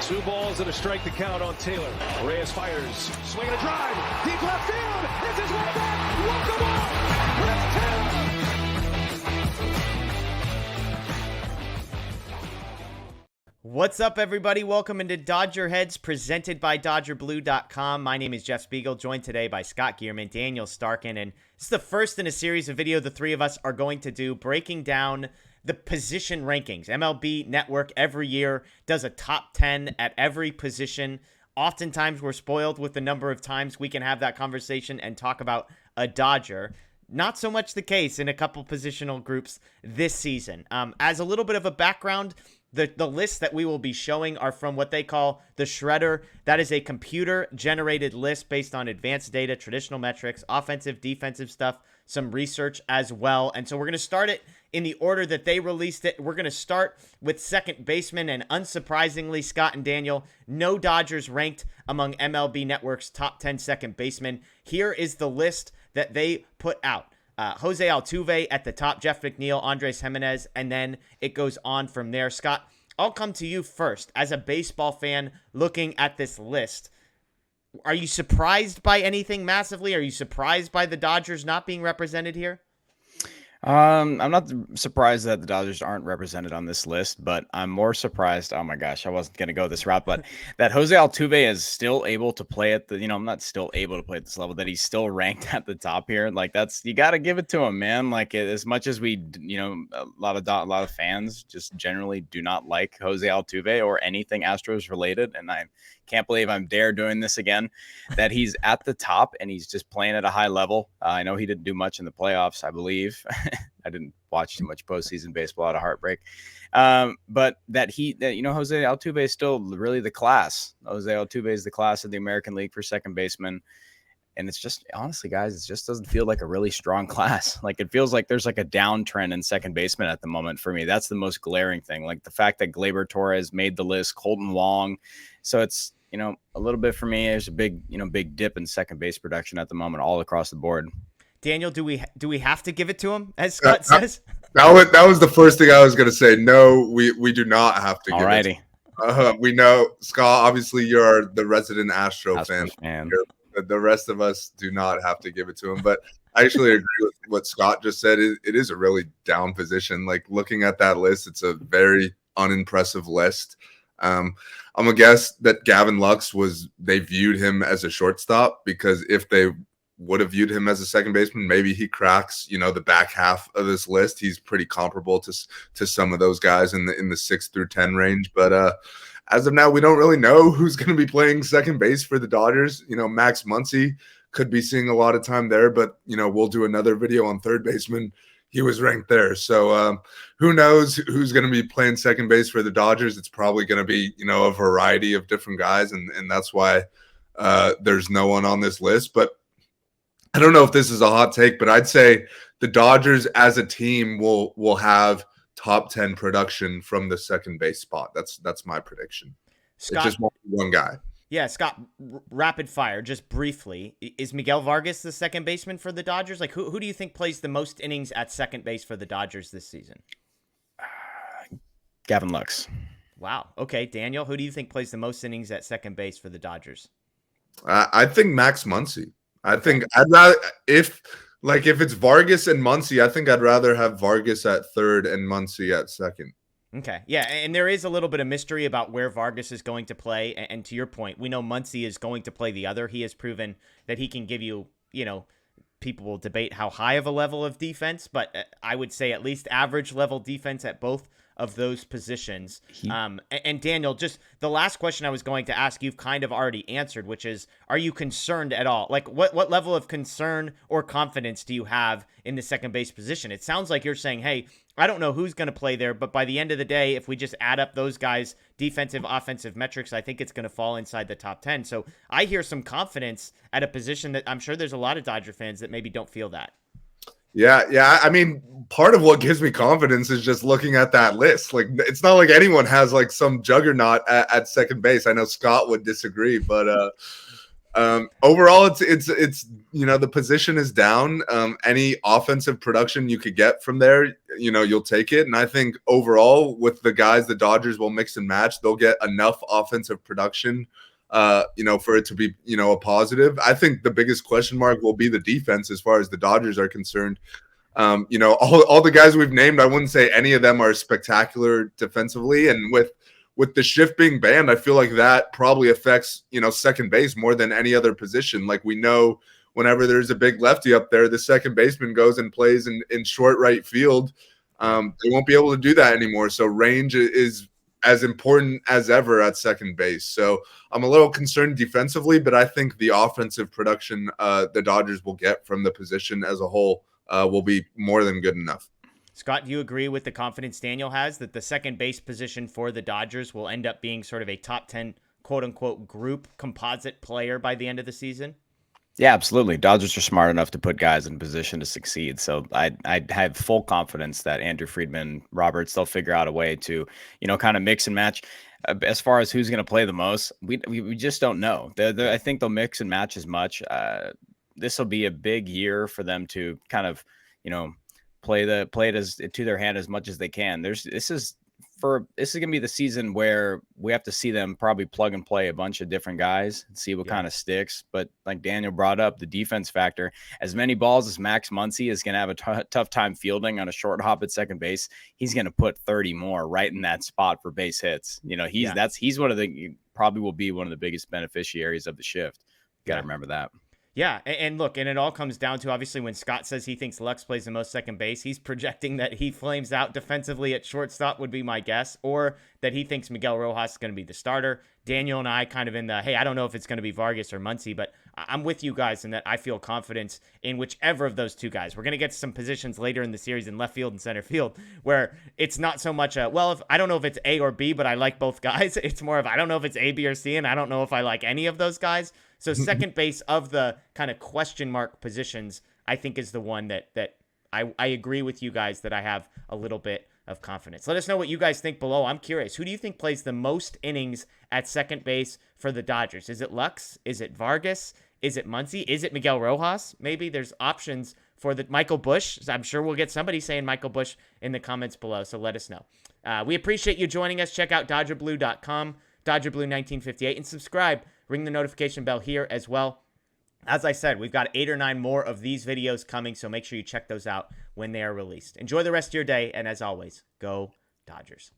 Two balls and a strike to count on Taylor. Reyes fires, swing and a drive, deep left field. This is way back. Walk the ball. Chris Taylor. What's up, everybody? Welcome into DodgerHeads, presented by DodgerBlue.com. My name is Jeff Spiegel, joined today by Scott Geirman, Daniel Starkand, and this is the first in a series of video the three of us are going to do, breaking down the position rankings. MLB Network every year does a top 10 at every position. Oftentimes, we're spoiled with the number of times we can have that conversation and talk about a Dodger. Not so much the case in a couple positional groups this season. As a little bit of a background, the lists that we will be showing are from what they call the Shredder. That is a computer-generated list based on advanced data, traditional metrics, offensive, defensive stuff, some research as well. And so we're going to start it in the order that they released it. We're going to start with second baseman, and unsurprisingly, Scott and Daniel, no Dodgers ranked among MLB Network's top 10 second basemen. Here is the list that they put out. Jose Altuve at the top, Jeff McNeil, Andres Jimenez, and then it goes on from there. Scott, I'll come to you first. As a baseball fan looking at this list, are you surprised by anything massively? Are you surprised by the Dodgers not being represented here? I'm not surprised that the Dodgers aren't represented on this list, but I'm more surprised. Oh my gosh, I wasn't going to go this route, but that Jose Altuve is still able to play at the, I'm not still able to play at this level, that he's still ranked at the top here. Like, you got to give it to him, man. Like, as much as we, a lot of fans just generally do not like Jose Altuve or anything Astros related. And I can't believe I'm doing this again, that he's at the top and he's just playing at a high level. I know he didn't do much in the playoffs, I believe. I didn't watch too much postseason baseball out of heartbreak. But that Jose Altuve is still really the class. Jose Altuve is the class of the American League for second baseman. And it's just, honestly, guys, it just doesn't feel like a really strong class. Like, it feels like there's like a downtrend in second baseman at the moment for me. That's the most glaring thing. Like the fact that Gleyber Torres made the list, Colton Wong. So it's, a little bit for me. There's a big dip in second base production at the moment, all across the board. Daniel, do we have to give it to him, as Scott says? That was the first thing I was going to say. No, we do not have to give it to him. We know, Scott, obviously you're the resident Astro fan. The rest of us do not have to give it to him. But I actually agree with what Scott just said. It is a really down position. Like, looking at that list, it's a very unimpressive list. I'm gonna guess that Gavin Lux they viewed him as a shortstop, because if they would have viewed him as a second baseman, maybe he cracks, the back half of this list. He's pretty comparable to some of those guys in the 6 through 10 range. But as of now, we don't really know who's going to be playing second base for the Dodgers. Max Muncy could be seeing a lot of time there, but we'll do another video on third baseman. He was ranked there. So who knows who's going to be playing second base for the Dodgers? It's probably going to be, a variety of different guys. And that's why there's no one on this list. But I don't know if this is a hot take, but I'd say the Dodgers as a team will have top 10 production from the second base spot. That's my prediction. Scott, it's just one guy. Yeah, Scott, rapid fire, just briefly. Is Miguel Vargas the second baseman for the Dodgers? Like, who do you think plays the most innings at second base for the Dodgers this season? Gavin Lux. Wow. Okay, Daniel, who do you think plays the most innings at second base for the Dodgers? I think Max Muncy. I think I'd rather, if it's Vargas and Muncy, I think I'd rather have Vargas at third and Muncy at second. Okay. Yeah, and there is a little bit of mystery about where Vargas is going to play. And to your point, we know Muncy is going to play the other. He has proven that he can give you, people will debate how high of a level of defense, but I would say at least average level defense at both of those positions. And Daniel, just the last question I was going to ask, you've kind of already answered, which is, are you concerned at all? Like, what level of concern or confidence do you have in the second base position? It sounds like you're saying, hey, I don't know who's going to play there, but by the end of the day, if we just add up those guys' defensive, offensive metrics, I think it's going to fall inside the top 10. So I hear some confidence at a position that I'm sure there's a lot of Dodger fans that maybe don't feel that. Yeah. I mean, part of what gives me confidence is just looking at that list. Like, it's not like anyone has like some juggernaut at second base. I know Scott would disagree, but Overall, it's the position is down. Any offensive production you could get from there, you'll take it. And I think overall, with the guys the Dodgers will mix and match, they'll get enough offensive production, for it to be, a positive. I think the biggest question mark will be the defense as far as the Dodgers are concerned. All the guys we've named, I wouldn't say any of them are spectacular defensively, and with the shift being banned, I feel like that probably affects, second base more than any other position. Like we know whenever there's a big lefty up there, the second baseman goes and plays in short right field. They won't be able to do that anymore. So range is as important as ever at second base. So I'm a little concerned defensively, but I think the offensive production the Dodgers will get from the position as a whole will be more than good enough. Scott, do you agree with the confidence Daniel has that the second base position for the Dodgers will end up being sort of a top 10 quote-unquote group composite player by the end of the season? Yeah, absolutely. Dodgers are smart enough to put guys in position to succeed. So I have full confidence that Andrew Friedman, Roberts, they'll figure out a way to, kind of mix and match. As far as who's going to play the most, we just don't know. I think they'll mix and match as much. This will be a big year for them to kind of, play it as to their hand as much as they can. This is going to be the season where we have to see them probably plug and play a bunch of different guys and see what kind of sticks. But like Daniel brought up, the defense factor, as many balls as Max Muncy is going to have a tough time fielding on a short hop at second base, he's going to put 30 more right in that spot for base hits. He's probably will be one of the biggest beneficiaries of the shift. You got to remember that. Yeah, and look, and it all comes down to, obviously, when Scott says he thinks Lux plays the most second base, he's projecting that he flames out defensively at shortstop would be my guess, or that he thinks Miguel Rojas is going to be the starter. Daniel and I kind of in the, hey, I don't know if it's going to be Vargas or Muncy, but I'm with you guys in that I feel confidence in whichever of those two guys. We're going to get to some positions later in the series in left field and center field where it's not so much I don't know if it's A or B, but I like both guys. It's more of, I don't know if it's A, B, or C, and I don't know if I like any of those guys. So second base of the kind of question mark positions, I think is the one that I agree with you guys that I have a little bit of confidence. Let us know what you guys think below. I'm curious. Who do you think plays the most innings at second base for the Dodgers? Is it Lux? Is it Vargas? Is it Muncy? Is it Miguel Rojas? Maybe there's options for the Michael Busch. I'm sure we'll get somebody saying Michael Busch in the comments below, so let us know. We appreciate you joining us. Check out DodgerBlue.com, DodgerBlue1958, and subscribe. Ring the notification bell here as well. As I said, we've got 8 or 9 more of these videos coming, so make sure you check those out when they are released. Enjoy the rest of your day, and as always, go Dodgers.